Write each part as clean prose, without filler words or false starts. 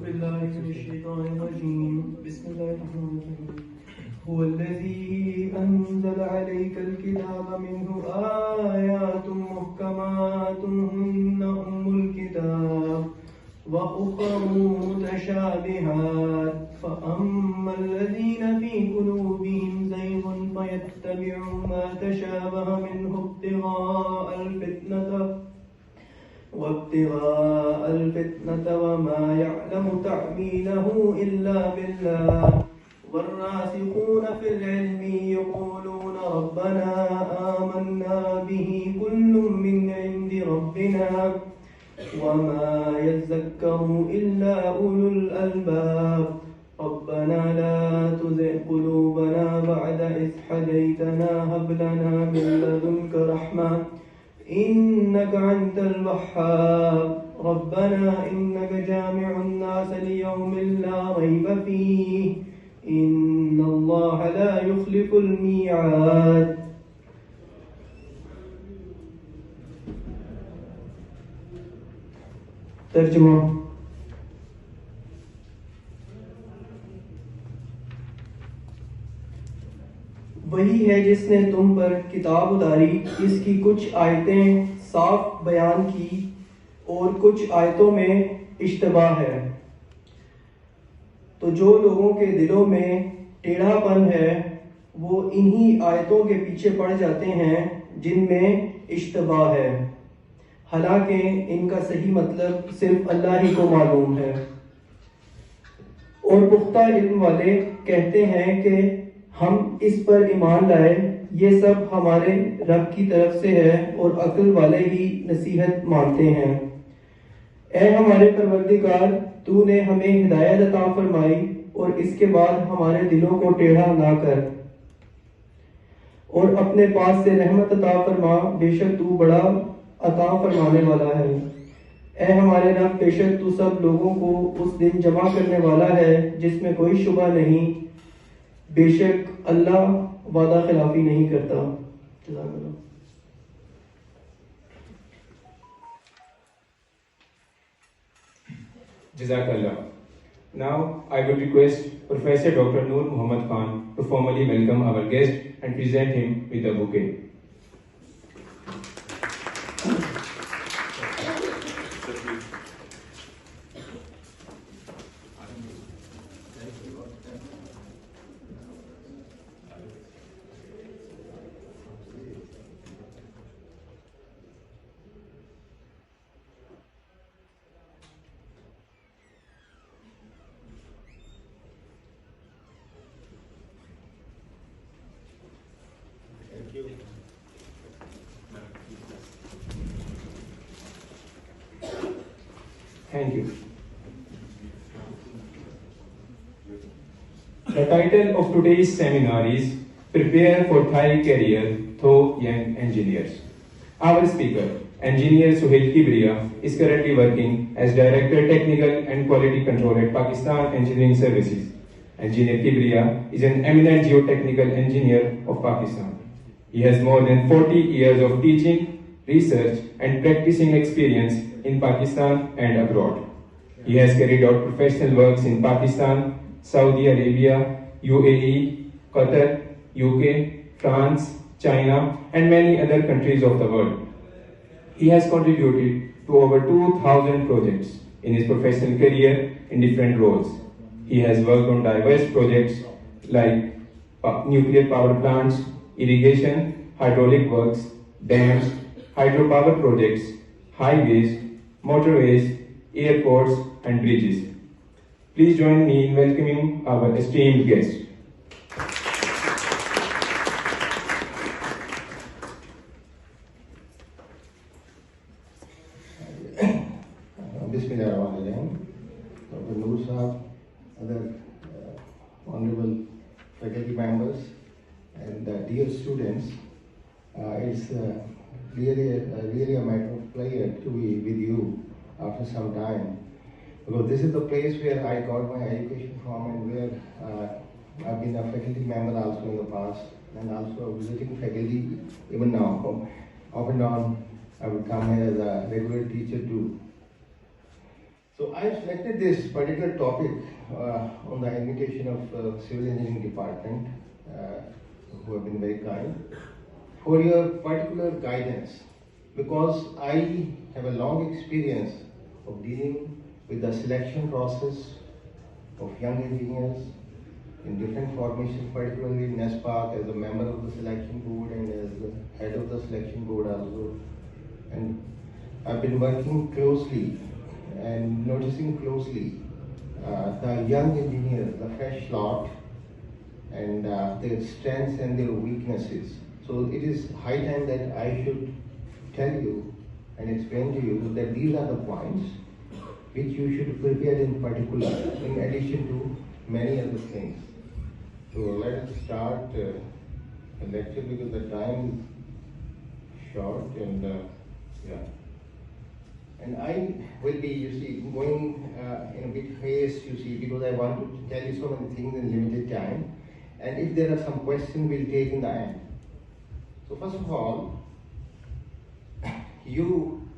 بالله من الشيطان الرجيم بسم الله الرحمن الرحيم هو الذي أنزل عليك الكتاب منه آيات محكمات هن أم الكتاب وأخر متشابهات فأما الذين في قلوبهم زيغ فيتبعون ما تشابه منه ابتغاء الفتنة وما يعلم تعويله إلا بالله والراسخون في العلم يقولون ربنا آمنا به كل من عند ربنا وما يذكر إلا أولو الألباب ربنا لا تزغ قلوبنا بعد إذ هديتنا هب لنا من لدنك رحمة إنك أنت الوهاب ربنا إنك جامع الناس ليوم لا ريب فيه إن الله لا يخلف الميعاد. तर्जुमा वही है जिसने तुम पर किताब उतारी, इसकी कुछ आयतें साफ बयान की और कुछ आयतों में इश्तबाह है। तो जो लोगों के दिलों में टेढ़ापन है वो इन्हीं आयतों के पीछे पड़ जाते हैं जिनमें इश्तबाह है, हालांकि इनका सही मतलब सिर्फ अल्लाह ही को मालूम है। और पुख्ता इल्म वाले कहते हैं कि हम इस पर ईमान लाए, ये सब हमारे रब की तरफ से है और अक्ल वाले ही नसीहत मानते हैं। ऐ हमारे परवरदिगार, तूने हमें हिदायत अता फरमाई और इसके बाद हमारे दिलों को टेढ़ा ना कर और अपने पास से रहमत अता फरमा, बेशक तू बड़ा अता फरमाने वाला है। ऐ हमारे रब, बेशक तू सब लोगों को उस दिन जमा करने वाला है जिसमें कोई शुबा नहीं, बेशक अल्लाह वादा खिलाफी नहीं करता। Jazakallah. Now I would request Professor Dr. Noor Muhammad Khan to formally welcome our guest and present him with a bouquet. Thank you. The title of today's seminar is Prepare for Thai Career Through Young Engineers. Our speaker, Engineer Suhail Kibriya, is currently working as Director Technical and Quality Control at Pakistan Engineering Services. Engineer Kibriya is an eminent geotechnical engineer of Pakistan. He has more than 40 years of teaching, research and practicing experience in Pakistan and abroad. He has carried out professional works in Pakistan, Saudi Arabia, UAE, Qatar, UK, France, China and many other countries of the world. He has contributed to over 2,000 projects in his professional career in different roles. He has worked on diverse projects like nuclear power plants, irrigation, hydraulic works, dams, hydropower projects, highways, motorways, airports and bridges. Please join me in welcoming our esteemed guest. Bismillahirrahmanirrahim. Dr. Noor Sahab, other honorable faculty members and dear students, it's really a matter of pleasure to be with you after some time, because this is the place where I got my education from and where I've been a faculty member also in the past and also a visiting faculty even now. Off and on I would come here as a regular teacher too. So I have selected this particular topic on the invitation of Civil Engineering Department, who have been very kind, for your particular guidance, because I have a long experience of dealing with the selection process of young engineers in different formations, particularly in NESPAC as a member of the selection board and as the head of the selection board also. And I've been working closely and noticing closely the young engineers, the fresh lot, and their strengths and their weaknesses. So it is high time that I should tell you and explain to you that these are the points which you should prepare in particular, in addition to many other things. So let us start the lecture because the time is short and yeah. And I will be, you see, going in a bit haste, you see, because I want to tell you so many things in limited time. And if there are some questions, we'll take in the end. So first of all, you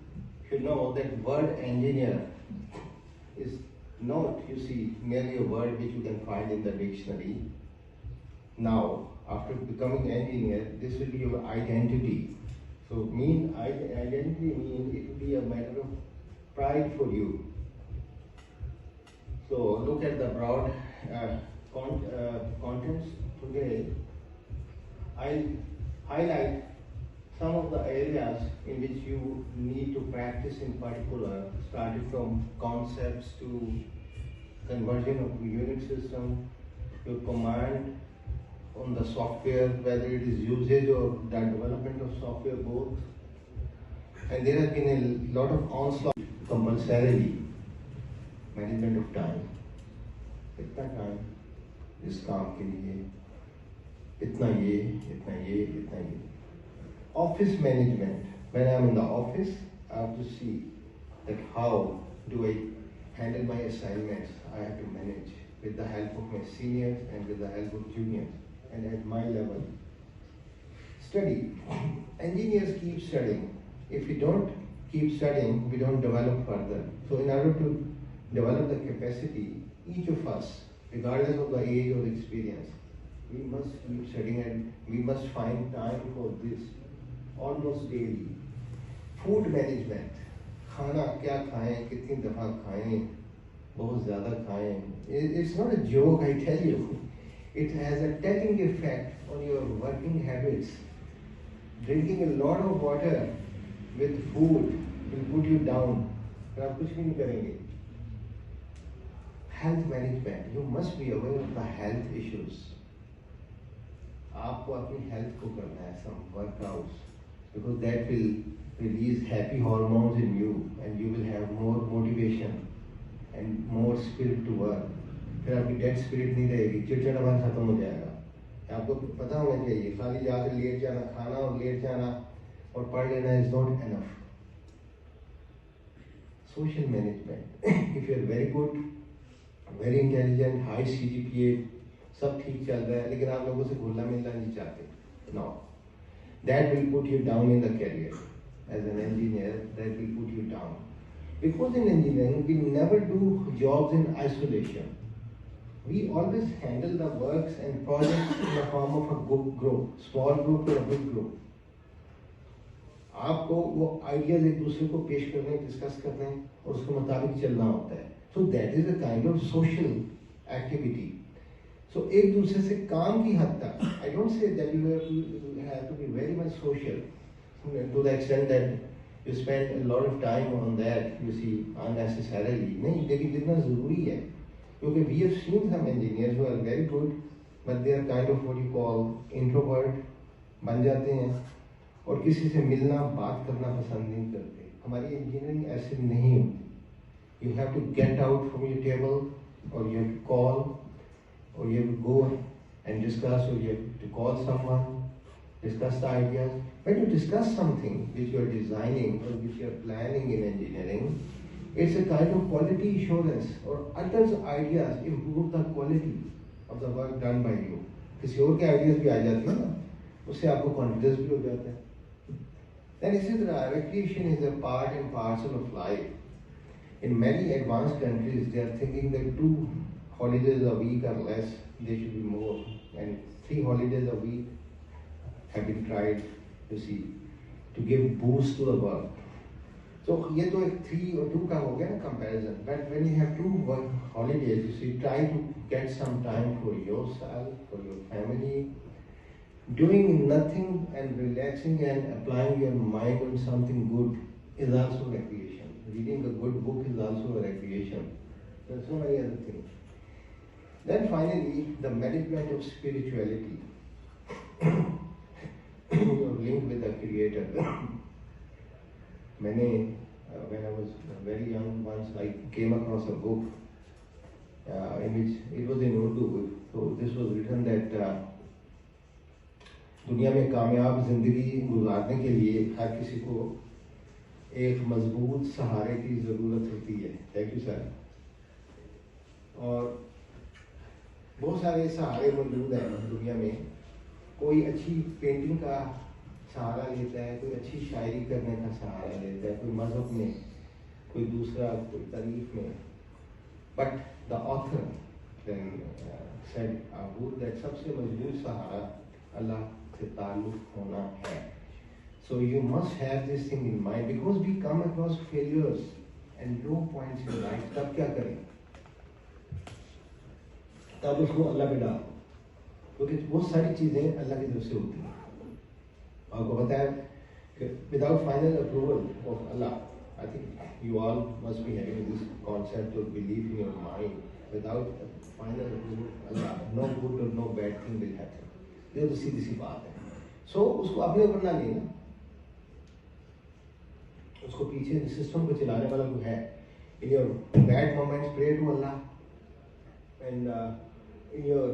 should know that word engineer is not, you see, merely a word which you can find in the dictionary. Now, after becoming engineer, this will be your identity. So identity means it will be a matter of pride for you. So look at the broad contents today. I'll highlight some of the areas in which you need to practice in particular, starting from concepts to conversion of Unix system, your command on the software, whether it is usage or the development of software, both. And there has been a lot of onslaught, compulsorily, management of time. इतना time इस काम के लिए, इतना ये. Office management. When I'm in the office, I have to see that how do I handle my assignments. I have to manage with the help of my seniors and with the help of juniors. And at my level, study. Engineers keep studying. If we don't keep studying, we don't develop further. So in order to develop the capacity, each of us, regardless of the age or experience, we must keep studying and we must find time for this almost daily. Food management. खाना क्या खाएं, कितनी दफा खाएं, बहुत ज़्यादा खाएं. It's not a joke, I tell you. It has a telling effect on your working habits. Drinking a lot of water with food will put you down. फिर आप कुछ भी नहीं करेंगे. Health management. You must be aware of the health issues. आपको अपनी health को करना है, some workouts, because that will release happy hormones in you, and you will have more motivation and more spirit to work. फिर आपकी dead spirit नहीं रहेगी, चिड़चिड़ापन खत्म हो जाएगा. आपको पता होना चाहिए, खाली जाकर लेट जाना, खाना और लेट जाना और पढ़ लेना is not enough. Social management. If you are very good, very intelligent, high CGPA, सब ठीक चल रहा है, लेकिन आप लोगों से घुलना मिलना नहीं चाहते. No, that will put you down in the career. As an engineer, that will put you down. Because in engineering, we never do jobs in isolation. We always handle the works and projects in the form of a group, small group or a big group. आपको वो ideas एक दूसरे को पेश करने, discuss करने और उसके मुताबिक चलना होता है. So that is a kind of social activity. So एक दूसरे से काम की हद तक, I don't say that you have to be very much social to the extent that you spend a lot of time on that, you see, unnecessarily. नहीं, लेकिन जितना ज़रूरी है, क्योंकि we have seen some engineers who are very good, but they are kind of what you call introvert, बन जाते हैं और किसी से मिलना, बात करना पसंद नहीं करते. हमारी इंजीनियरिंग ऐसे नहीं होती. You have to get out from your table, or you have to call, or you have to go and discuss, or you have to call someone, discuss the ideas. When you discuss something which you are designing or which you are planning in engineering, it's a kind of quality assurance, or others' ideas improve the quality of the work done by you. किसी और के ideas भी आ जाते हैं ना, उससे आपको confidence भी हो जाता है. Then इसी तरह recreation is a part and parcel of life. In many advanced countries, they are thinking that 2 holidays a week are less, they should be more. And 3 holidays a week have been tried, you see, to give boost to the work. So ये तो एक 3 और 2 का हो गया ना comparison. But when you have 2 holidays, you see, try to get some time for yourself, for your family. Doing nothing and relaxing and applying your mind on something good is also recreation. Reading a good book is also a recreation. There are so many other things. Then finally, the management of spirituality. You're linked with the Creator. When I was very young, once I came across a book in which it was in Urdu. So this was written that दुनिया में कामयाब जिंदगी गुजारने के लिए हर किसी को एक मजबूत सहारे की ज़रूरत होती है. Thank you sir. और बहुत सारे सहारे मौजूद हैं दुनिया में. कोई अच्छी पेंटिंग का सहारा लेता है, कोई अच्छी शायरी करने का सहारा लेता है, कोई मजहब में, कोई दूसरा, कोई तारीफ में. But the author said that सबसे मजबूत सहारा अल्लाह से ताल्लुक होना है. So you must have this thing in mind because we come across failures and low points in life. तब क्या करें? तब उसको अल्लाह पे डालो, क्योंकि बहुत सारी चीजें अल्लाह की तरफ से होती हैं. आपको पता है कि without final approval of Allah, I think you all must be having this concept or belief in your mind. Without final approval of Allah, no good or no bad thing will happen. ये तो सीधी सी बात है. सो उसको अपने ऊपर ना लेना, उसको पीछे सिस्टम को चलाने वाला कोई है. In your bad moments pray to Allah and in your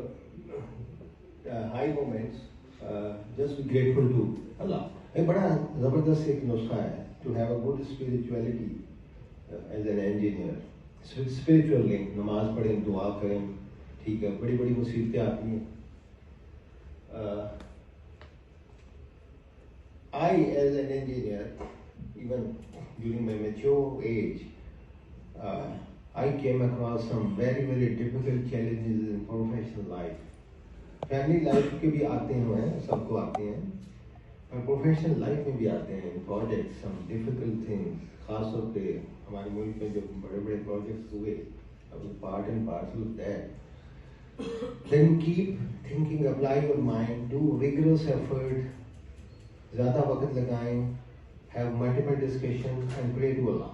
high moments just be grateful to Allah. एक बड़ा ज़बरदस्त एक नुस्खा है to have a good spirituality as an engineer. Spiritual link, नमाज पढ़ें, दुआ करें, ठीक है. बड़ी बड़ी मुसीबतें आती हैं. I, as an engineer, even during my mature age, I came across some very, very difficult challenges in professional life. Family life के भी आते हैं, सबको आते हैं, और professional life में भी आते हैं. Projects, some difficult things, खास तौर पे हमारे मुल्क में जो बड़े-बड़े projects हुए, part and parcel of that. Then keep thinking, apply your mind, do rigorous effort, ज़्यादा वक्त लगाएं, have multiple discussions and pray to Allah.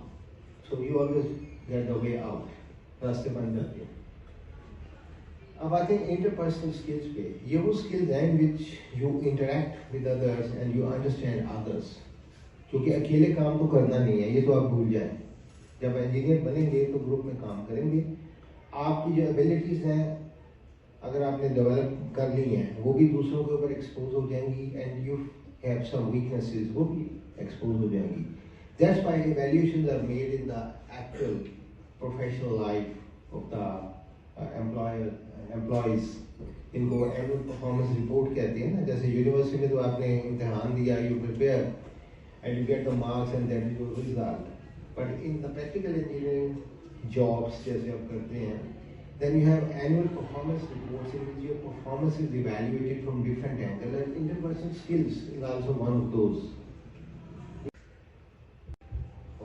So you always get the way out. रास्ते बन जाते हैं. अब आते हैं interpersonal skills पे. ये वो skills हैं in which you interact with others and you understand others. क्योंकि अकेले काम तो करना नहीं है, ये तो आप भूल जाएं. जब इंजीनियर बनेंगे तो ग्रुप में काम करेंगे. आपकी जो एबिलिटीज हैं अगर आपने डेवलप कर ली हैं वो भी दूसरों के ऊपर एक्सपोज हो जाएंगी. And you have some weaknesses, वो भी एक्सपोज हो जाएंगी. That's why evaluations are made in the actual professional life of the employees. इनको एनुअल परफॉर्मेंस रिपोर्ट कहते हैं ना. जैसे यूनिवर्सिटी में तो आपने इम्तिहान दिया, you prepare and you get the marks and that is your result. But in the practical engineering jobs जैसे आप करते हैं, then you have annual performance reports in which your performance is evaluated from different angles, and interpersonal skills is also one of those.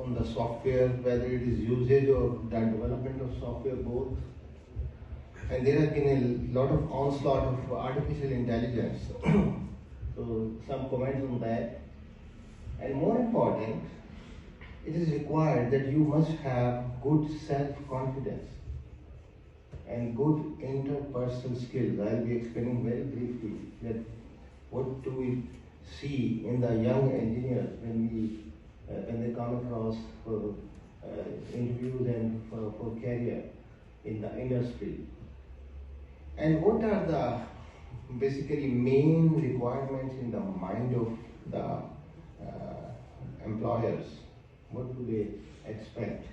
On the software, whether it is usage or the development of software, both. And there has been a lot of onslaught of artificial intelligence. So some comments on that. And more important, it is required that you must have good self-confidence and good interpersonal skills. I will be explaining very briefly that what do we see in the young engineers when they come across for interviews and for career in the industry, and what are the basically main requirements in the mind of the employers. What do they expect?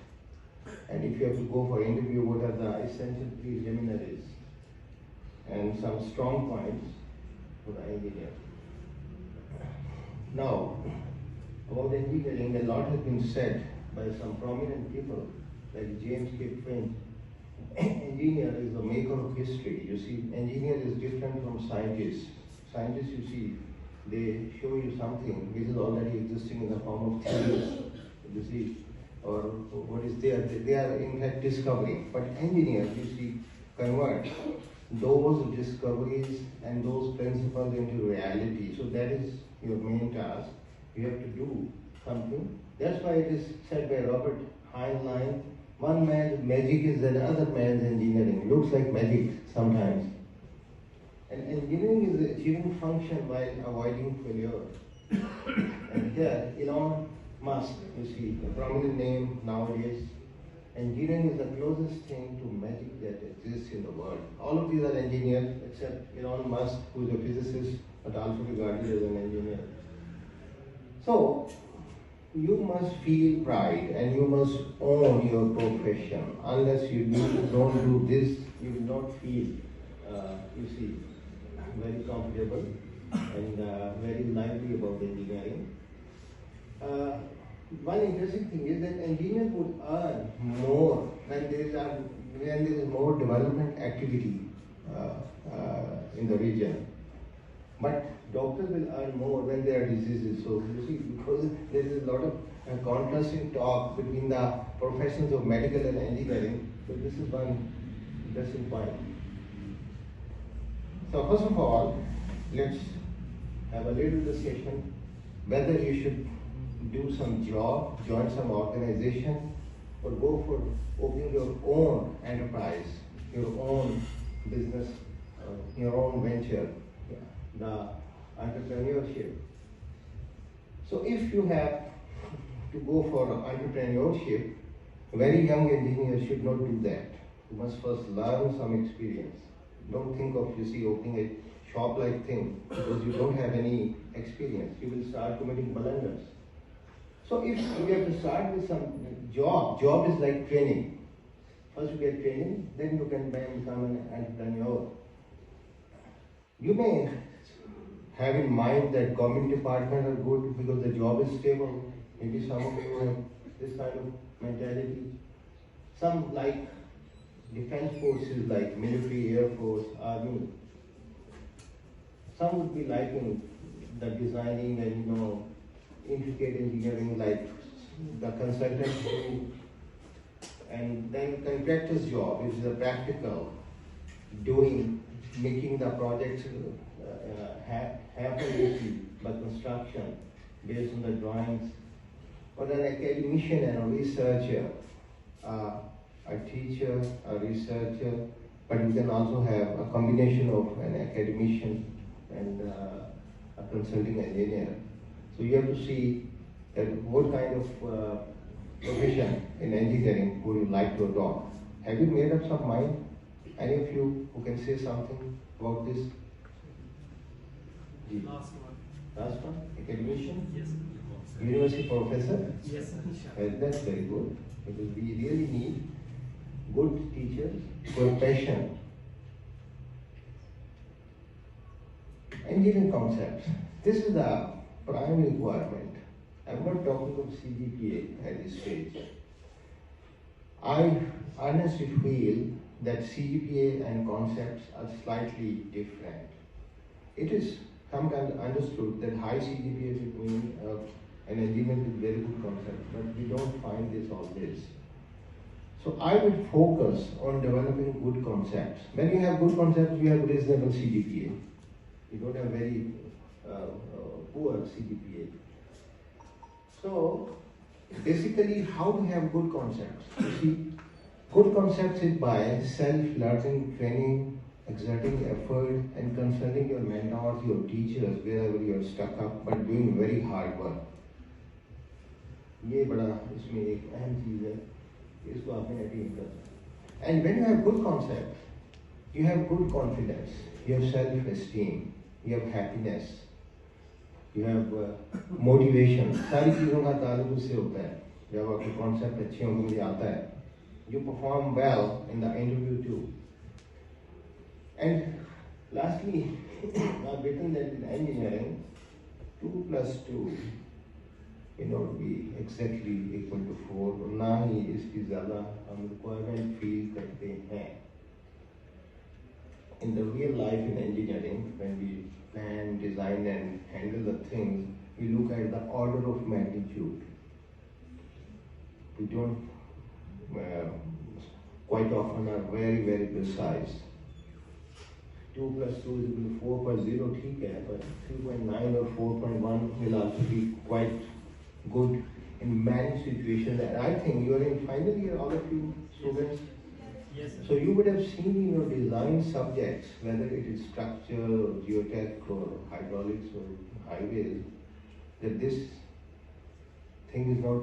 And if you have to go for interview, what are the essential preliminaries and some strong points for the engineer. Now, about engineering, a lot has been said by some prominent people like James K. Flynn, engineer is the maker of history. You see, engineer is different from scientist. Scientists, you see, they show you something which is already existing in the form of theories, you see, or what is there. They are in fact discovering. But engineers, you see, convert those discoveries and those principles into reality. So that is your main task. You have to do something. That's why it is said by Robert Heinlein, one man's magic is another man's engineering. Looks like magic sometimes. And engineering is achieving function while avoiding failure. And here, Elon Musk, you see, a prominent name nowadays. Engineering is the closest thing to magic that exists in the world. All of these are engineers, except Elon Musk, who is a physicist, but also regarded as an engineer. So, you must feel pride and you must own your profession. Unless you don't do this, you will not feel, you see, very comfortable and very lively about engineering. One interesting thing is that engineers would earn more when there is more development activity in the region. But doctors will earn more when there are diseases. So you see, because there is a lot of contrasting talk between the professions of medical and engineering, so this is one interesting point. So first of all, let's have a little discussion whether you should do some job, join some organization, or go for opening your own enterprise, your own business, your own venture, the entrepreneurship. So if you have to go for entrepreneurship, very young engineers should not do that. You must first learn some experience. Don't think of, you see, opening a shop-like thing because you don't have any experience. You will start committing blunders. So if you have to start with some job is like training. First you get training, then you can become an entrepreneur. You may have in mind that government departments are good because the job is stable. Maybe some of you have this kind of mentality. Some like defense forces like military, air force, army. Some would be liking the designing and intricate engineering like the consultants do. And then contractor's job is the practical doing, making the projects happen by construction based on the drawings. Or an academician and a researcher, a teacher, a researcher, but you can also have a combination of an academician and a consulting engineer. So you have to see that what kind of profession in engineering would you like to adopt. Have you made up some mind? Any of you who can say something about this? Last one. Last one? Academician? Yes. University professor? Yes. Well, that's very good, because we really need good teachers who have passion. Engineering concepts. This is the prime requirement. I'm not talking of CGPA at this stage. I honestly feel that CGPA and concepts are slightly different. It is sometimes understood that high CGPA would mean an engineer with very good concepts, but we don't find this always. So I would focus on developing good concepts. When you have good concepts, you have reasonable CGPA. You don't have very poor CGPA. So basically, how to have good concepts? You see, good concepts is by self-learning, training, exerting effort, and consulting your mentors, your teachers, wherever you are stuck up, but doing very hard work. ये बड़ा इसमें एक अहम चीज है, इसको आपने attain करना. And when you have good concepts, you have good confidence, you have self-esteem, you have happiness, you have motivation. सारी चीजों का ताल्लुक उससे होता है. जब आपके कॉन्सेप्ट अच्छे होंगे, मुझे आता है. You perform well in the interview too. And lastly, I've written that in engineering, 2 + 2 may not be exactly equal to 4, और ना ही इसकी ज़्यादा हम requirement feel करते हैं. In the real life in engineering, when we plan, design and handle the things, we look at the order of magnitude. We don't quite often are very, very precise. 2 plus 2 is equal to 4 पर 0 ठीक है, but 3.9 or 4.1 will also be quite good in many situations. And I think you are in final year, all of you students. Yes, sir. So you would have seen in your design subjects, whether it is structure or geotech or hydraulics or highways, that this thing is not,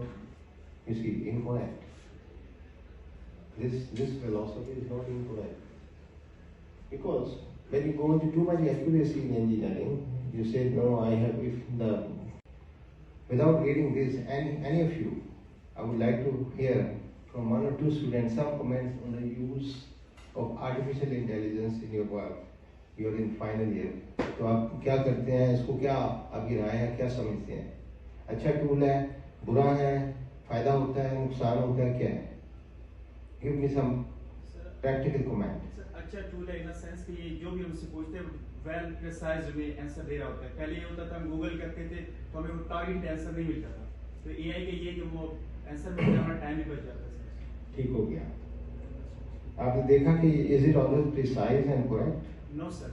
you see, incorrect. This philosophy is not incorrect. Because when you go into too much accuracy in engineering, you say, no, I have, if the, without reading this, any of you, I would like to hear from 1 or 2 students some comments on the use of artificial intelligence in your work. You are in final year. तो आप क्या करते हैं, इसको क्या आपकी राय है, क्या समझते हैं? अच्छा टूल है, बुरा है, फायदा होता है, नुकसान होता है, क्या है? Give me some practical comment. अच्छा टूल है इन सेंस कि जो भी हमसे पूछते हैं वेल प्रिसाइज में आंसर दे रहा होता है. पहले ये होता था हम गूगल करते थे तो हमें वो टारगेट आंसर नहीं मिलता था. तो एआई के ये कि वो आंसर मिल जाए, हमारा टाइम भी बच जाता है. ठीक हो गया. आपने देखा कि is it always precise and correct? No sir,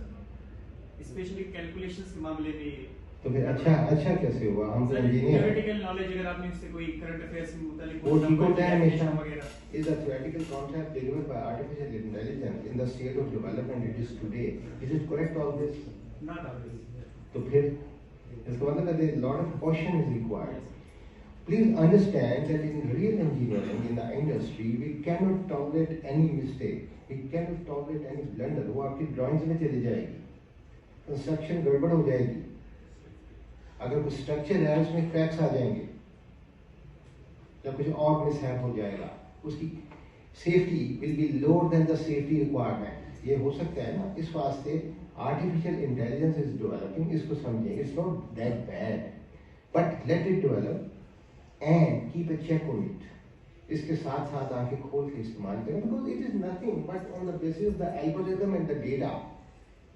specially calculations के मामले में. तो फिर अच्छा कैसे हुआ? हम तो इंजीनियर. थ्योरेटिकल नॉलेज अगर आपने इससे कोई करंट अफेयर्स से मुतालिक वो ठीक होता है हमेशा. वगैरह. Is the theoretical concept delivered by artificial intelligence in the state of development it is today? Is it correct always? Not always. तो फिर इसका मतलब है that a lot of caution is required. Please understand that in real engineering in the industry we cannot tolerate any mistake. We cannot tolerate any blunder. वो आपकी drawings में चली जाएगी. Construction गड़बड़ हो जाएगी. अगर कुछ स्ट्रक्चर है उसमें क्रैक्स आ जाएंगे या कुछ और मिसहैप हो जाएगा, उसकी safety will be lower than the safety requirement. ये हो सकता है ना. इस वास्ते आर्टिफिशियल इंटेलिजेंस इज डेवलपिंग. इसको समझें, it's not that bad, but let it develop and keep a check on it. इसके साथ साथ आंखें खोल के इस्तेमाल करें, because it is nothing but on the basis of the algorithm and the data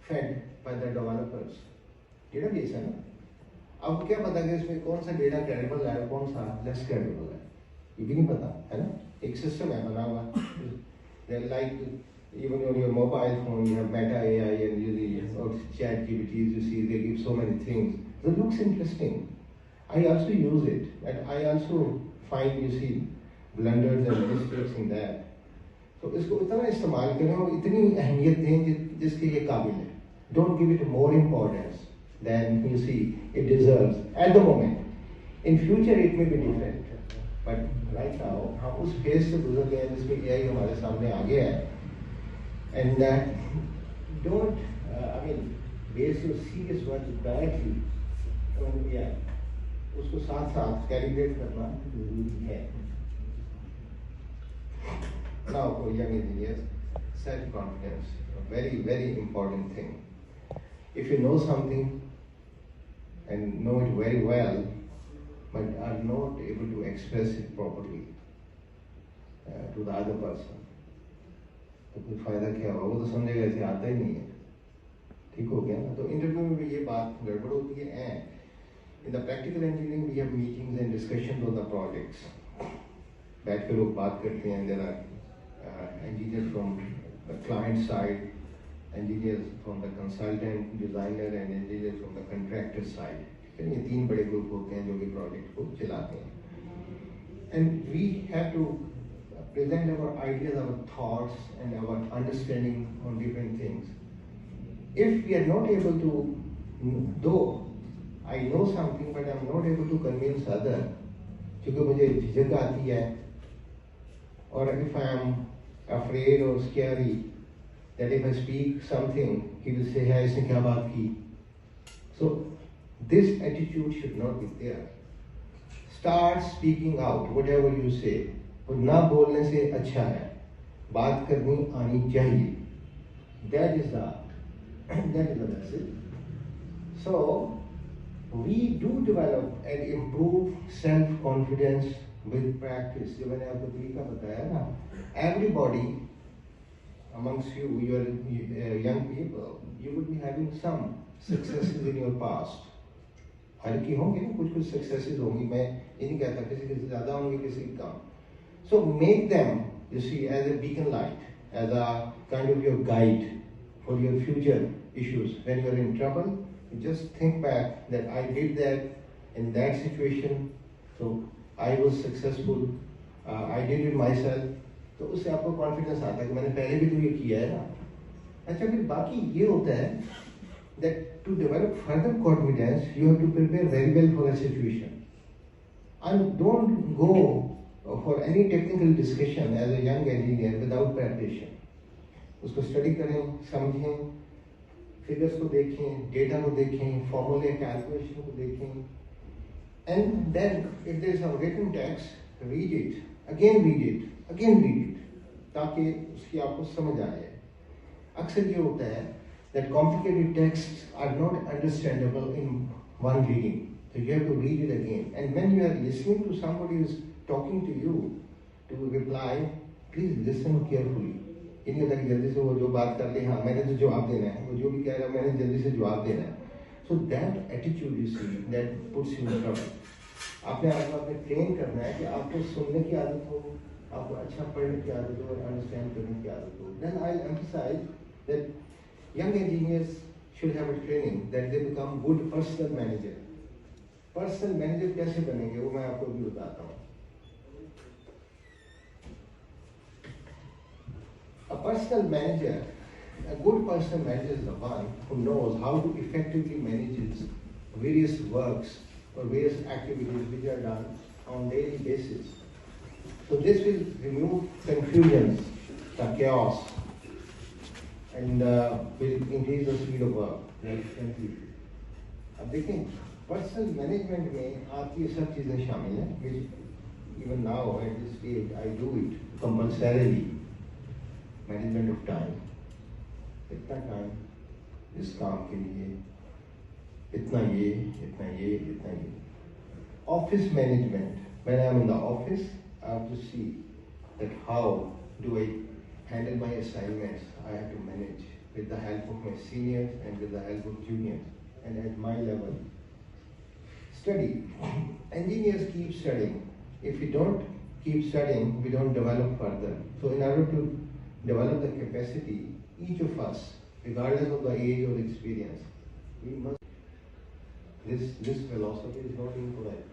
fed by the developers. Database है ना. आपको क्या पता कि इसमें कौन सा डेटा क्रेडिबल है, कौन सा लेस क्रेडिबल है, ये भी नहीं पता है ना. एक सिस्टम है बना हुआ. Like even on your mobile phone you have Meta AI and you chat GPTs, you see they give so many things. So it looks interesting. I also use it, and I also find, you see, blunders and mistakes in that. So इसको इतना इस्तेमाल करें और इतनी अहमियत दें जिसके ये काबिल है. Don't give it more importance than you see it deserves at the moment. In future it may be different, but right now हम उस फेज से गुजर गए हैं जिसमें AI हमारे सामने आ गया है. And don't I mean base your serious work directly on AI. उसको साथ साथ कैलिब्रेट करना जरूरी है. Now for young engineers, self-confidence, a very, very important thing. If you know something and know it very well, but are not able to express it properly to the other person, तो कोई फायदा क्या होगा? वो तो समझेगा ऐसे आता ही नहीं है. ठीक हो गया ना. तो इंटरव्यू में भी ये बात गड़बड़ होती है. And in the practical engineering we have meetings and discussion on the projects. बैठ के लोग बात करते हैं. There are engineer from the client side, engineers from the consultant, designer and engineer from the contractor side. फिर ये 3 बड़े group होते हैं जो कि प्रोजेक्ट को चलाते हैं. And we have to present our ideas, our thoughts and our understanding on different things. If we are not able to, though I know something but I am not able to convince other, क्योंकि मुझे झिझक आती है, or if I am afraid or scary that if I speak something, he will say, "Hey, इसने क्या बात की?" So this attitude should not be there. Start speaking out whatever you say. और ना बोलने से अच्छा है, बात करनी आनी चाहिए. That is the message. So we do develop and improve self-confidence with practice. जो मैंने आपको तरीका बताया ना, everybody amongst you, young people, you would be having some successes in your past. हर की होंगी ना, कुछ successes होंगी. मैं ये नहीं कहता किसी की ज़्यादा होंगी, किसी की कम. So make them, you see, as a beacon light, as a kind of your guide for your future issues. When you're in trouble, you just think back that I did that in that situation, so I was successful, I did it myself. तो उससे आपको confidence आता है कि मैंने पहले भी तो ये किया है ना. अच्छा, फिर बाकी ये होता है that to develop further confidence, you have to prepare very well for a situation. And don't go for any technical discussion as a young engineer without preparation. उसको स्टडी करें, समझें, फिगर्स को देखें, डेटा को देखें, फॉर्मूले कैलकुलेशन को देखें, and then if there is a written text, read it, again read it, ताकि उसकी आपको समझ आए. अक्सर ये होता है that complicated texts are not understandable in one reading, so you have to read it again. And when you are listening to somebody who is talking to you to reply, please listen carefully. ये नहीं होता कि जल्दी से वो जो बात कर ले, हाँ मैंने तो जवाब देना है, वो जो भी कह रहा है मैंने जल्दी से जवाब देना है. So that attitude, you see, that puts you in trouble. आपने आपको अपने ट्रेन करना है कि आपको सुनने की आदत हो, आपको अच्छा पढ़ने की आदत हो और अंडरस्टैंड करने की आदत हो. Then I'll emphasize that young engineers should have a training that they become good personal manager. Personal manager कैसे बनेंगे वो मैं आपको भी बताता हूँ. A personal manager, a good personal manager is the one who knows how to effectively manage various works or various activities which are done on daily basis. So this will remove confusions, the chaos, and will increase the speed of work. अब देखें, personal management में आपकी ये सब चीज़ें शामिल हैं, which even now at this stage I do it compulsorily. Management of time, इतना टाइम इस काम के लिए, इतना ये, इतना ये, इतना ये. Office management, when I am in the office, I have to see that how do I handle my assignments. I have to manage with the help of my seniors and with the help of juniors and at my level. Study. Engineers keep studying. If we don't keep studying, we don't develop further. So in order to develop the capacity, each of us, regardless of the age or experience, we must. This philosophy is not incorrect.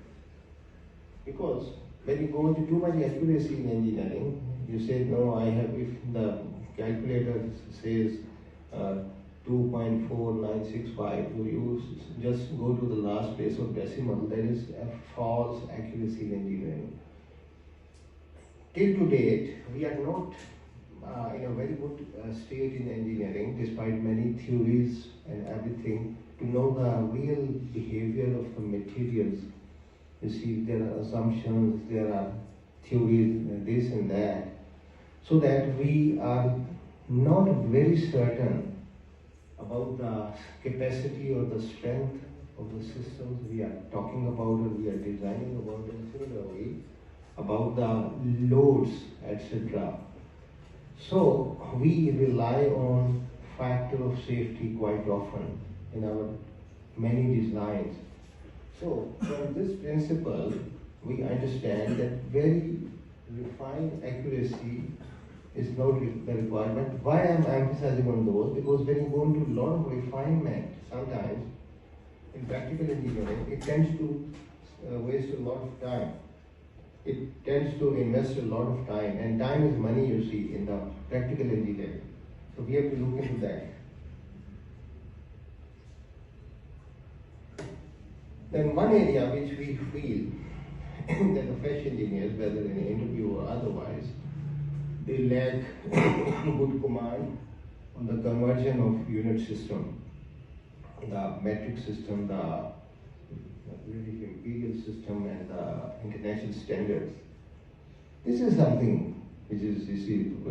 Because when you go into too much accuracy in engineering, you say, no, I have, if the calculator says 2.4965, so you just go to the last place of decimal. That is a false accuracy in engineering. Till to date, we are not in a very good state in engineering, despite many theories and everything, to know the real behavior of the materials. You see, there are assumptions, there are theories, this and that, so that we are not very certain about the capacity or the strength of the systems we are talking about or we are designing about, and similarly about the loads, etc. So we rely on factor of safety quite often in our many designs. So from this principle, we understand that very refined accuracy is not the requirement. Why I am emphasizing on those? Because when you go into a lot of refinement, sometimes in practical engineering, it tends to waste a lot of time. It tends to invest a lot of time, and time is money, you see, in the practical engineering. So we have to look into that. Then one area which we feel that the fresh engineers, whether in an interview or otherwise, they lack good command on the conversion of unit system, the metric system, the British imperial system, and the international standards. This is something which is, you see, a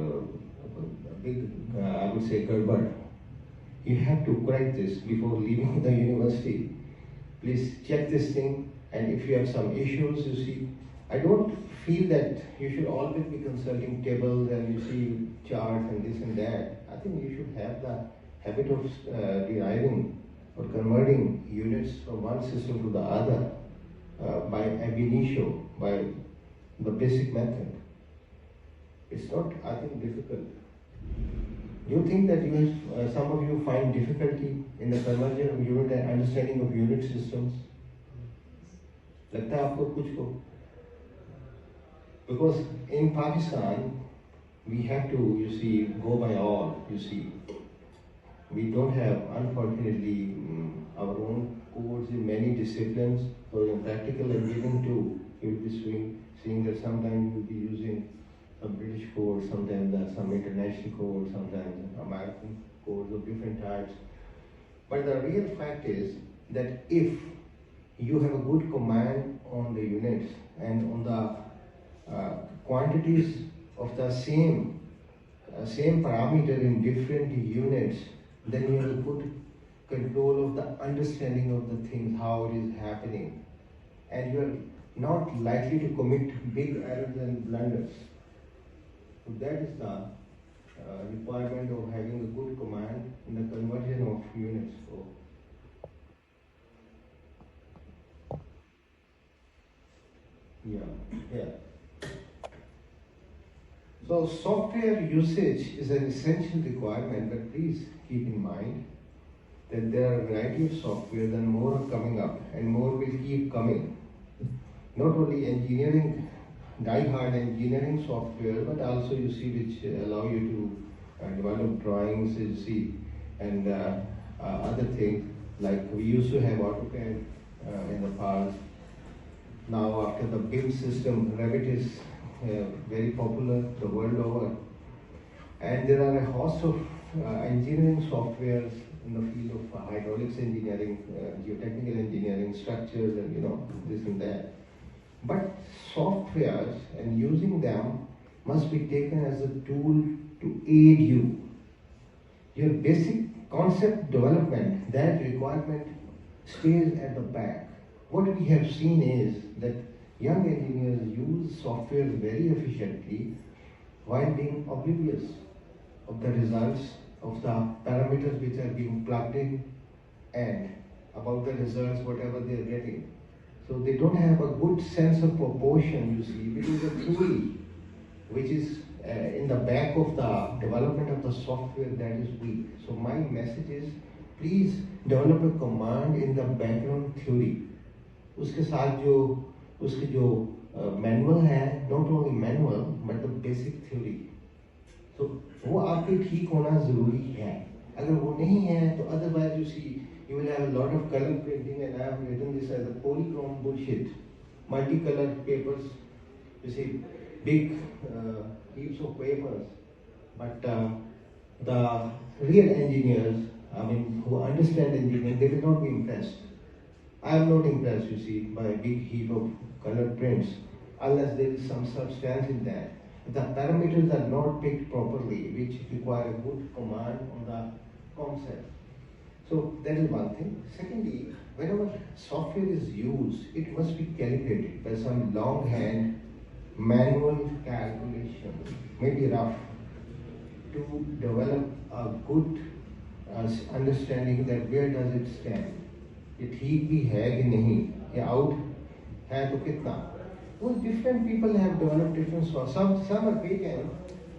big, I would say, garbad. You have to correct this before leaving the university. please check this thing, and if you have some issues, you see, I don't feel that you should always be consulting tables and you see charts and this and that. I think you should have the habit of deriving or converting units from one system to the other by ab initio, by the basic method. It's not, I think, difficult. Do you think that you have, some of you find difficulty in the conversion of unit and understanding of unit systems? लगता है आपको कुछ को? Because in Pakistan, we have to, you see, go by all, you see. We don't have, unfortunately, our own codes in many disciplines. So in practical engineering too, you will be seeing that sometimes you will be using some British codes, sometimes some international codes, sometimes American codes of different types. But the real fact is that if you have a good command on the units and on the quantities of the same parameter in different units, then you have a good control of the understanding of the things, how it is happening. And you are not likely to commit big errors and blunders. So that is the requirement of having a good command in the conversion of units. So, yeah. So software usage is an essential requirement, but please keep in mind that there are a variety of softwares and more are coming up and more will keep coming. Not only engineering, die-hard engineering software, but also you see which allow you to develop drawings, you see, and other things like we used to have AutoCAD in the past. Now after the BIM system, Revit is very popular the world over, and there are a host of engineering softwares in the field of hydraulics engineering, geotechnical engineering, structures, and this and that. But softwares and using them must be taken as a tool to aid you. Your basic concept development, that requirement stays at the back. What we have seen is that young engineers use software very efficiently while being oblivious of the results of the parameters which are being plugged in and about the results, whatever they are getting. So they don't have a good sense of proportion, you see, because the theory which is in the back of the development of the software, that is weak. So my message is, please develop a command in the background theory. उसके साथ जो manual है, not only manual but the basic theory. So वो आपके ठीक होना जरूरी है. अगर वो नहीं है तो otherwise you see you will have a lot of color printing, and I have written this as a polychrome bullshit. Multicolored papers, you see, big heaps of papers. But the real engineers, I mean, who understand engineering, they will not be impressed. I am not impressed, you see, by a big heap of colored prints, unless there is some substance in that. The parameters are not picked properly, which require a good command on the concept. So that is one thing. Secondly, whenever software is used, it must be calibrated by some longhand manual calculation, maybe rough, to develop a good understanding that where does it stand. ये ठीक भी है कि नहीं, ये out है तो कितना. Well, different people have developed different software. Some are patent,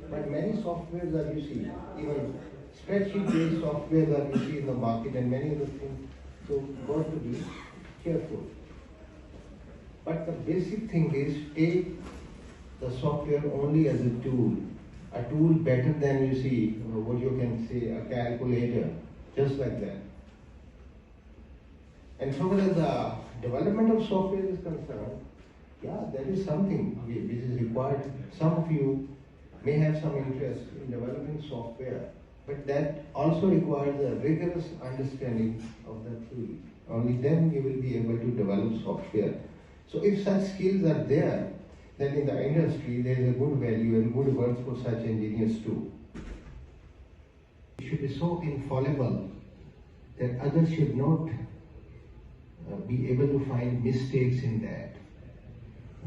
but many softwares are, you see, even spreadsheet-based software that you see in the market and many other things. So, got to be careful. But the basic thing is, take the software only as a tool better than, you see, what you can say, a calculator, just like that. And so far as the development of software is concerned, yeah, that is something which is required. Some of you may have some interest in developing software, but that also requires a rigorous understanding of the theory. Only then you will be able to develop software. So if such skills are there, then in the industry there is a good value and good worth for such engineers too. It should be so infallible that others should not be able to find mistakes in that.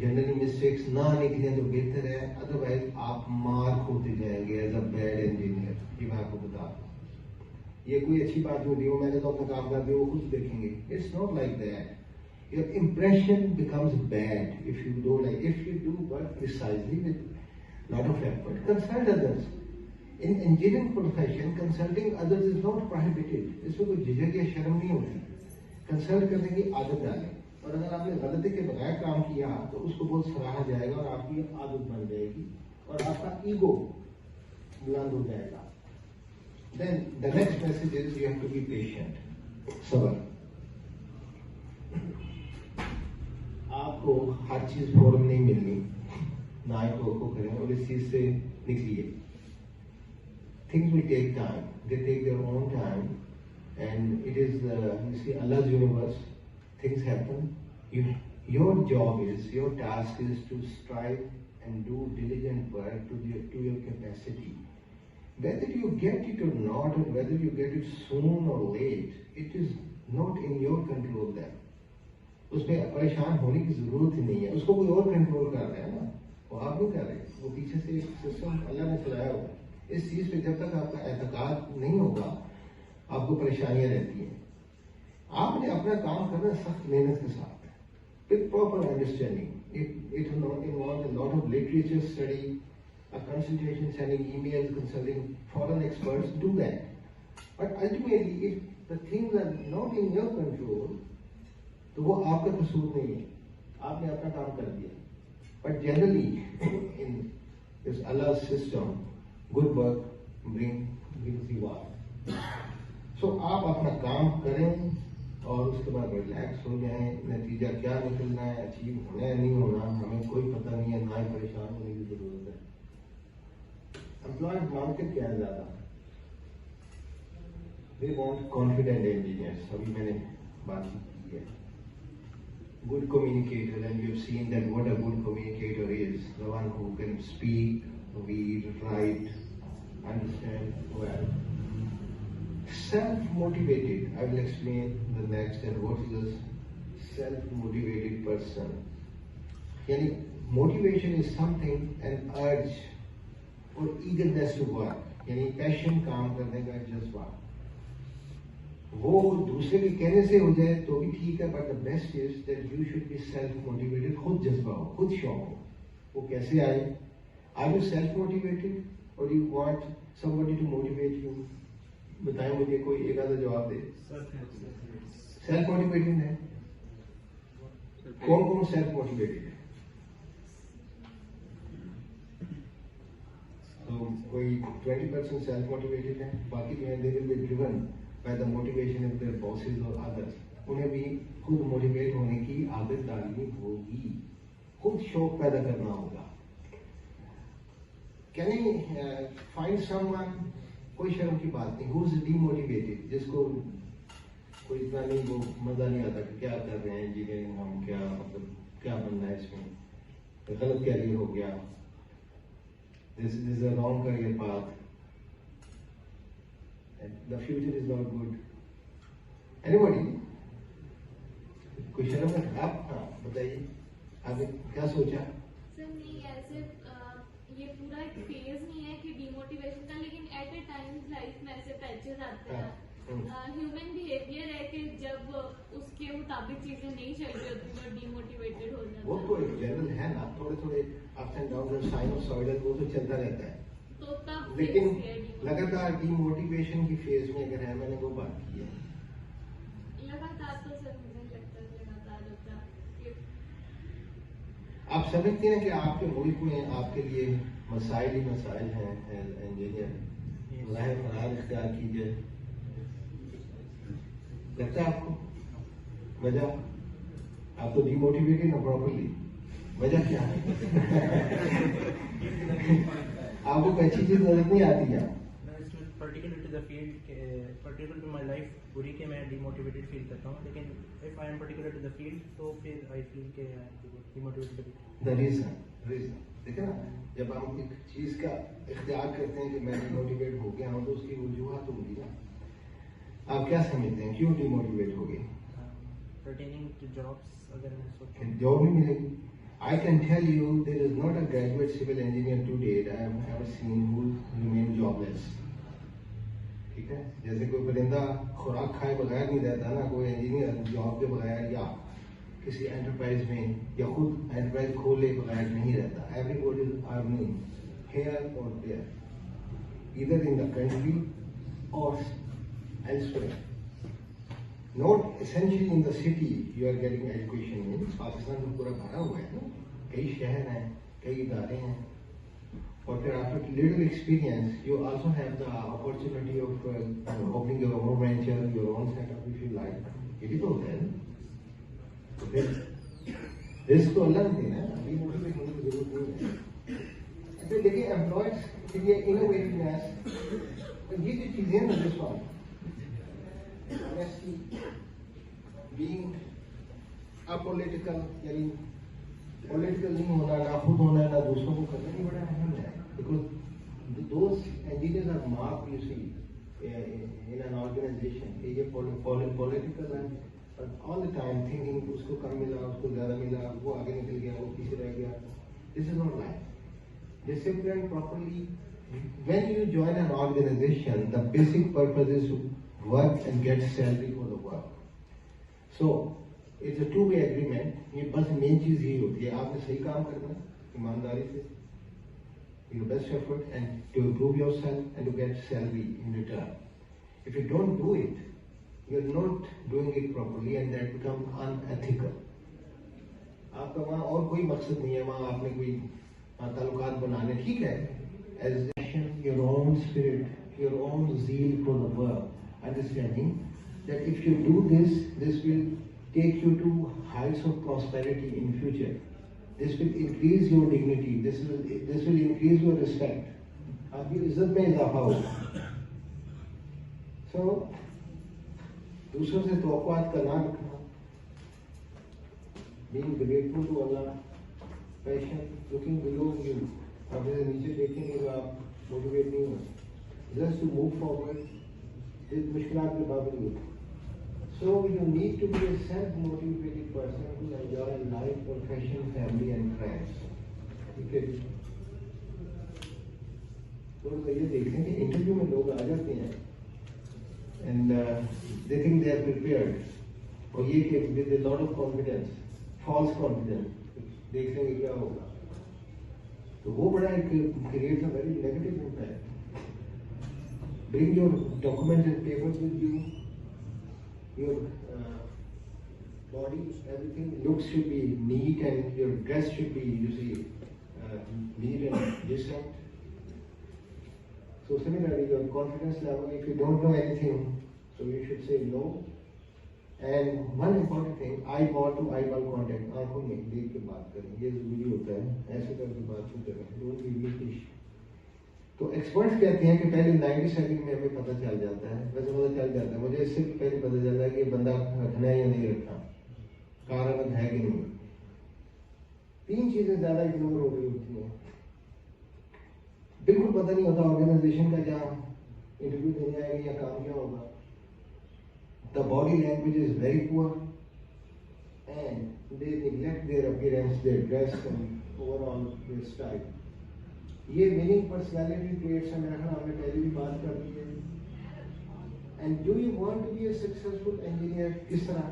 Generally mistakes ना निकले तो बेहतर है, otherwise आप mark होते जाएंगे as a bad engineer. ये मैं आपको बता दूं, ये कोई अच्छी बात नहीं हो, मैंने तो अपना काम कर दिया, वो खुद देखेंगे। It's not like that. Your impression becomes bad if you don't like. If you do work precisely with lot of effort, consult others. In engineering profession, consulting others is not prohibited. इसमें कोई झिझक या शर्म नहीं होती। Consult करने की आदत डालें, और अगर आपने गलती के बगैर काम किया तो उसको बहुत सराहा जाएगा और आपकी आदत बन जाएगी और आपका ईगो बुलंद हो जाएगा। Then the next message is you have to be patient. सब्र। आपको हर चीज फौरन नहीं मिलनी, ना ही तो करें और इस चीज से निकलिए। Things will take time. They take their own time, and it is you see Allah's universe. Things happen. Your job is, your task is to strive and do diligent work to your capacity. Whether you get it or not, or whether you get it soon or late, it is not in your control then. उसमें परेशान होने की जरूरत ही नहीं है, उसको कोई और कंट्रोल कर रहा है ना, वो आप नहीं कर रहे, वो पीछे से एक सिस्टम अल्लाह ने चलाया हुआ है। इस चीज पे जब तक आपका एतकाद नहीं होगा, आपको परेशानियां रहती हैं। आपने अपना काम करना सख्त मेहनत के साथ, with proper understanding. It involves a lot of literature study, a consultation, sending emails, consulting foreign experts. Do that. But ultimately, if the things are not in your control, तो वो आपका कसूर नहीं है, आपने अपना काम कर दिया। But generally, in this Allah's system, good work brings reward. So आप अपना काम करें और उसके बाद रिलैक्स हो जाएं। नतीजा क्या निकलना है, अचीव होना है नहीं होना, हमें कोई पता नहीं है, ना ही परेशान होने की जरूरत है। एम्प्लॉयमेंट मार्केट क्या है ज्यादा, दे वांट कॉन्फिडेंट इंजीनियर्स। अभी मैंने बात की है, good communicator, and you've seen that what a good communicator is, the one who can speak, read, write, understand well. Self-motivated, I will explain the next and what is a self-motivated person. Yani, motivation is something, an urge or eagerness to work, yani passion काम करने का जज्बा। वो दूसरे के कहने से हो जाए तो भी ठीक है, but the best is that you should be self motivated, खुद जज्बा हो, खुद शौक हो। वो कैसे आए? Are you self motivated or you want somebody to motivate you? बताएं मुझे, कोई एक आधा जवाब दे। सेल्फ मोटिवेटेड है कौन कौन? सेल्फ मोटिवेटेड है तो कोई 20% सेल्फ मोटिवेटेड है, बाकी जो है they will be driven by the motivation of their bosses or others. उन्हें भी खुद मोटिवेट होने की आदत डालनी होगी, खुद शौक पैदा करना होगा। Can you find someone, कोई शर्म की बात नहीं, who is demotivated, जिसको कोई इतना नहीं, वो मजा नहीं आता कि क्या कर रहे हैं इंजीनियरिंग, हम क्या मतलब क्या बनना है इसमें, गलत कैरियर हो गया, this is a wrong career path, and the future is not good. Anybody? कोई शर्म है? आप हाँ बताइए, आपने क्या सोचा? सर नहीं, ऐसे ये पूरा एक फेज नहीं है कि डिमोटिवेशन का, लेकिन एट ए टाइम्स लाइफ में ऐसे पैचेस आते हैं, ह्यूमन बिहेवियर है कि जब उसके मुताबिक चीजें नहीं चल रही होती तो डिमोटिवेटेड हो जाता है। वो तो एक जनरल है ना, थोड़े थोड़े अप्स एंड डाउन, साइनोसॉइडल, वो तो चलता रहता है। तो तब लेकिन लगातार डिमोटिवेशन की फेज में अगर है, मैंने वो बात की है, लगातार तो सर मुझे लगता है लगातार होता है। आप समझते हैं कि आपके मुल्क में आपके लिए मसाइल ही मसाइल हैं इंजीनियर, राह फरार इख्तियार कीजिए। लगता है आपको वजह? आप तो डिमोटिवेटेड ना प्रॉपरली, वजह क्या है? आपको अच्छी चीज नजर नहीं आती है? Particular to the field, particular to my life पूरी के मैं डिमोटिवेटेड फील करता हूँ, लेकिन if I am particular to the field तो फिर आई फील के डिमोटिवेटेड। द रीजन देखिए ना, जब हम एक चीज का इख्तियार करते हैं कि मैं डिमोटिवेट हो गया हूँ, तो उसकी वजूहत होगी ना। आप क्या समझते हैं क्यों डिमोटिवेट हो गए? pertaining to jobs अगर मैं सोचूं जॉब नहीं मिलेगी. I can tell you there is not a graduate civil engineer to date I have ever seen who remain jobless. ठीक है, जैसे कोई परिंदा खुराक खाए बगैर नहीं रहता ना, कोई इंजीनियर जॉब के बगैर या किसी एंटरप्राइज में या खुद एंटरप्राइज खोले बगैर नहीं रहता. Everybody is earning here or there, either in the country or elsewhere. Not essentially in the city you are getting education in. Pakistan में पूरा भरा हुआ है ना, कई शहर हैं, कई इदारे हैं. और फिर after little experience you also have the opportunity of opening your own venture, your own setup if you like. ये भी तो होता है ना. तो फिर रिस्क तो अल्लाह ने देना है, अभी मोटिवेट होने की जरूरत नहीं है. तो देखिए एम्प्लॉयज के लिए इनोवेटिवनेस, ये जो चीजें हैं ना, this one honesty, being apolitical, यानी पॉलिटिकल नहीं होना, ना खुद होना है ना दूसरों को करना, ये बड़ा अहम है. Because those engineers are marked, you see, in an organization. ये political है, but all the time thinking उसको कम मिला, उसको ज़्यादा मिला, वो आगे निकल गया, वो पीछे रह गया. This is not life. Discipline properly. When you join an organization, the basic purpose is to work and get salary for the work. So it's a two-way agreement. ये बस मेन चीज यही होती है, आपने सही काम करना है ईमानदारी से, your best effort and to improve yourself and to get salary in return. If you don't do it, you're not doing it properly and that becomes unethical. आपका वहाँ और कोई मकसद नहीं है, वहाँ आपने कोई ताल्लुकात बनाने, ठीक है, as your own spirit, your own zeal for the work, understanding that if you do this, this will take you to heights of prosperity in future. This will increase your dignity. This will increase your respect. आपकी इज्जत में इजाफा होगा. So दूसरों से तवक्कुआत का ना रखना, being grateful to Allah, patient, looking below you. आप जैसे नीचे देखेंगे तो आप मोटिवेट नहीं हो. Just to move forward with मुश्किलात के बावजूद. So you need to be a self-motivated person who enjoy life, profession, family and friends. ठीक है. तो ये देखें कि इंटरव्यू में लोग आ जाते हैं and they think they are prepared. और ये कि with a lot of confidence, false confidence, देख लेंगे क्या होगा. तो वो बड़ा एक creates a very negative impact. Bring your documents and papers with you. Your body, everything looks should be neat and your dress should be, you see, neat and decent. So similarly, your confidence level, if you don't know anything, so you should say no. And one important thing, eyeball to eyeball contact, आंखों में देख के बात करें, ये जरूरी होता है. ऐसे करके बात नहीं करें, don't be weakish. तो एक्सपर्ट्स कहते हैं कि पहले 90 सेकंड में हमें पता चल जाता है, वैसे पता चल जाता है, मुझे इससे पहले पता चलता है कि बंदा रखना है या नहीं रखना, कारगर है कि नहीं. 3 चीजें ज्यादा इग्नोर हो रही होती हैं. बिल्कुल पता नहीं होता ऑर्गेनाइजेशन का जहाँ इंटरव्यू देने आएंगे या काम क्या होगा. The body language is very poor and they neglect their appearance, their dress and overall their style. ये मीनिंग पर्सनैलिटी ट्रेट्स है, मेरा ख्याल हमने पहले भी बात कर दी है. And do you want to be a successful engineer? किस तरह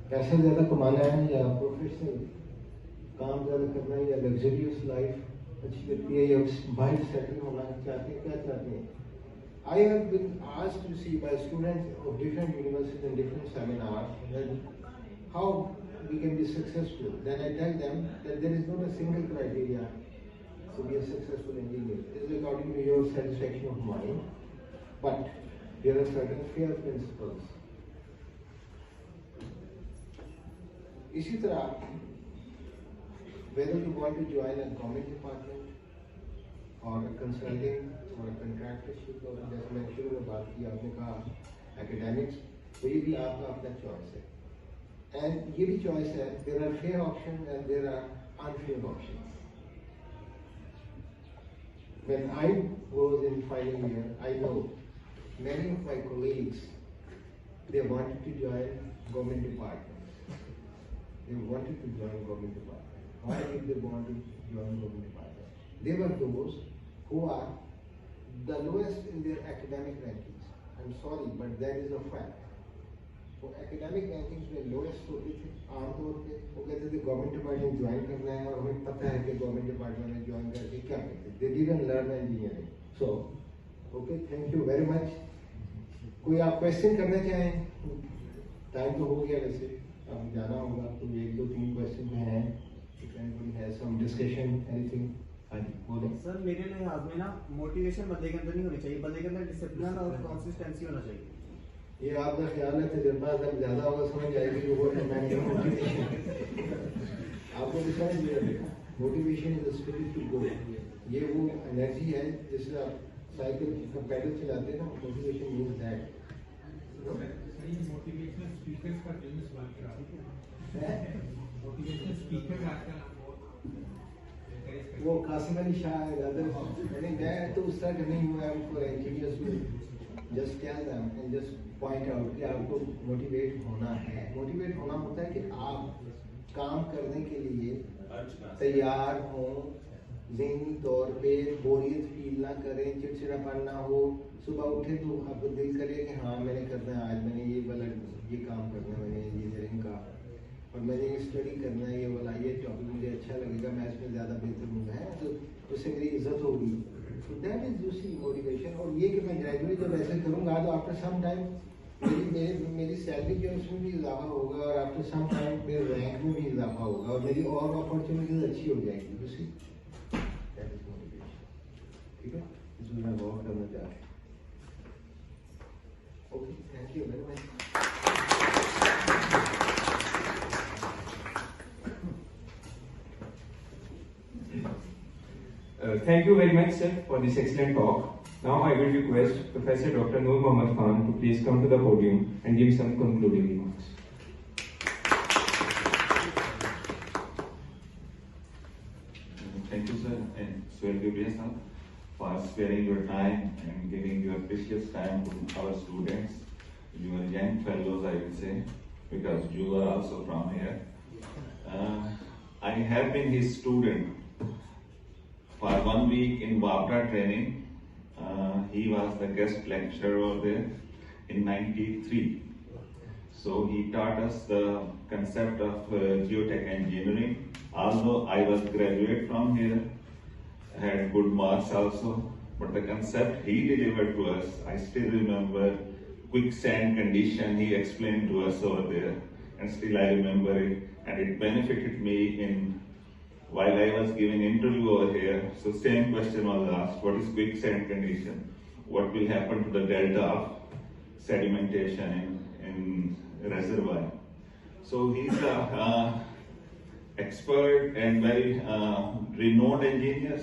पैसा ज्यादा कमाना है या प्रोफेशनल काम ज्यादा करना है या लग्जरियस लाइफ अच्छी लगती है या बाहर सेटल होना चाहते हैं, क्या चाहते हैं? I have been asked to see by students of different universities and different seminars that how we can be successful. Then I tell them that there is not a single criteria to be a successful engineer. It is according to your satisfaction of mind, but there are certain fair principles. इसी तरह whether you want to join a government department or a consulting or a contractorship, और जैसे मैंने शुरू में बात की, आपने कहा academics, तो ये भी आपका अपना चॉइस है. And ये भी choice है. There are fair options and there are unfair options. When I was in final year, I know many of my colleagues they wanted to join government departments. They wanted to join government department. Why did they want to join government department? They were those who are the lowest in their academic rankings. I'm sorry, but that is a fact. वो academic rankings में lowest होते थे आमतौर पे। वो कहते थे government department join करना है और हमें पता है कि गवर्नमेंट डिपार्टमेंट में ज्वाइन करके क्या करते। They didn't learn engineering. So okay, thank you very much. कोई आप क्वेश्चन करना चाहें? टाइम तो हो गया वैसे, अब जाना होगा, तो 1, 2, 3 क्वेश्चन में हैं। If anybody has some discussion anything, हाँ जी बोलें। सर मेरे लिहाज में ना मोटिवेशन बंदे के अंदर नहीं होनी चाहिए, बंदे के अंदर डिसिप्लिन और कंसिस्टेंसी होना चाहिए। ये आपका ख्याल है, तजुर्बा जब ज्यादा होगा समझ आएगी कि वो मोटिवेशन आपको भी समझ लिया। Motivation is the spirit to go. ये वो एनर्जी है जिससे आप साइकिल का पैडल चलाते हैं ना। Motivation means that. Motivational speakers का बिजनेस बन रहा है। मोटिवेशनल स्पीकर आजकल वो कासिम अली शाह यानी मैं तो उस तरह नहीं हुआ फॉर इंजीनियर्स में just tell them and just point out कि आपको मोटिवेट होना है। मोटिवेट होना होता है कि आप काम करने के लिए तैयार हों, ज़हनी तौर पे बोरियत फील ना करें, चिड़चिड़ापन ना हो। सुबह उठे तो आपको दिल करे कि हाँ मैंने करना है, आज मैंने ये वाला ये काम करना है, मैंने इंजीनियरिंग का, और मैंने ये स्टडी करना है, ये वाला ये टॉपिक मुझे अच्छा लगेगा, मैं इसमें ज़्यादा बेहतर होगा है तो उससे मेरी इज्जत होगी। तो that is you see motivation. और ये कि मैं ग्रेजुएट जब ऐसे करूँगा तो आफ्टर सम टाइम मेरी सैलरी जो है उसमें भी इजाफा होगा, और आफ्टर सम टाइम मेरे रैंक में भी इजाफा होगा, और मेरी और अपॉर्चुनिटीज अच्छी हो जाएगी। You see that is motivation. ठीक है, इसमें मैं गौर करना चाह रहा हूँ। Okay, thank you very much. Thank you very much, sir, for this excellent talk. Now I will request Professor Dr. Noor Mohammad Khan to please come to the podium and give some concluding remarks. Thank you, sir, and Swell Gabriel sir, for sparing your time and giving your precious time to our students. You are young fellows, I will say, because you are also from here. I have been his student for 1 week in Wabra training. He was the guest lecturer over there in '93. So he taught us the concept of geotech engineering. Although I was graduate from here, I had good marks also, but the concept he delivered to us, I still remember quicksand condition he explained to us over there, and still I remember it, and it benefited me in while I was giving interview over here. So same question was asked: what is quicksand condition? What will happen to the delta of sedimentation in reservoir? So he's a expert and very renowned engineer,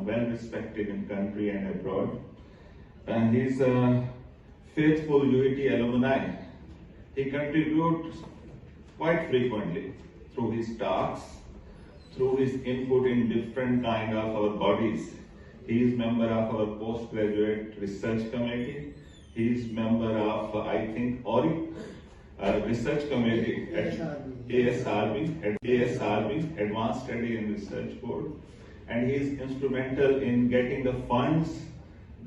well respected in country and abroad. He's a faithful UET alumni. He contributes quite frequently through his talks, through his input in different kind of our bodies. He is member of our postgraduate research committee. He is member of, I think, ORIC research committee at ASRB, Advanced Study and Research Board. And he is instrumental in getting the funds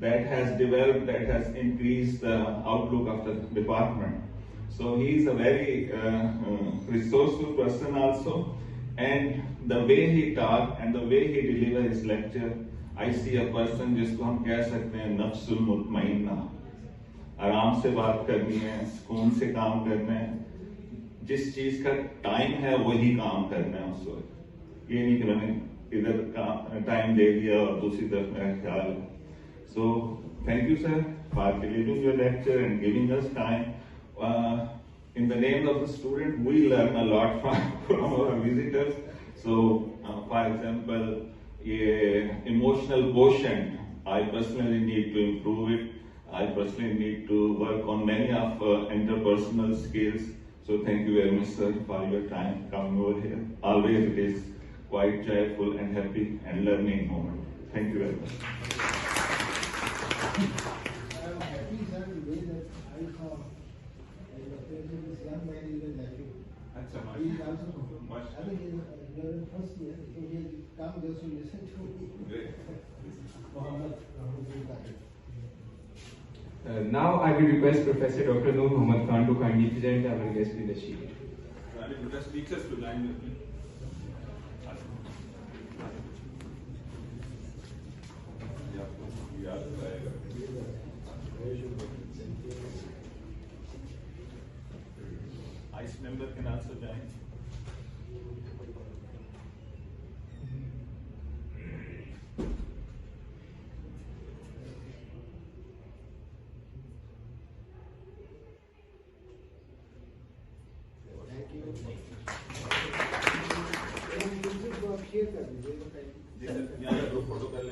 that has developed, that has increased the outlook of the department. So he is a very resourceful person also, and the way he talk and the way he deliver his lecture, I see a person जिसको हम कह सकते हैं नफ्सुल मुतमइन्ना, आराम से बात करनी है, सुकून से काम करना है, जिस चीज का टाइम है वही काम करना है उस वक्त। ये नहीं कि मैंने इधर टाइम दे दिया और दूसरी तरफ मेरा ख्याल। So thank you, sir, for delivering your lecture and giving us time. In the name of the student, we learn a lot from our visitors. So, for example, emotional quotient, I personally need to improve it. I personally need to work on many of interpersonal skills. So thank you very much, sir, for your time coming over here. Always it is quite joyful and happy and learning moment. Thank you very much. I am happy, sir, the way that I saw this young man is my nephew. अच्छा, He is also, Much- I mean, he is in first year, so he has come just to listen to me. Great. Mohammed Rahul Tahir. Now I will request Professor Dr. Noor Muhammad Khan to kindly present our guest in the sheet. I mean, the speakers to line with me. ICE member can also join. Thank you. दूसरे को आप share कर दीजिएगा। यहाँ दो photo कर लें।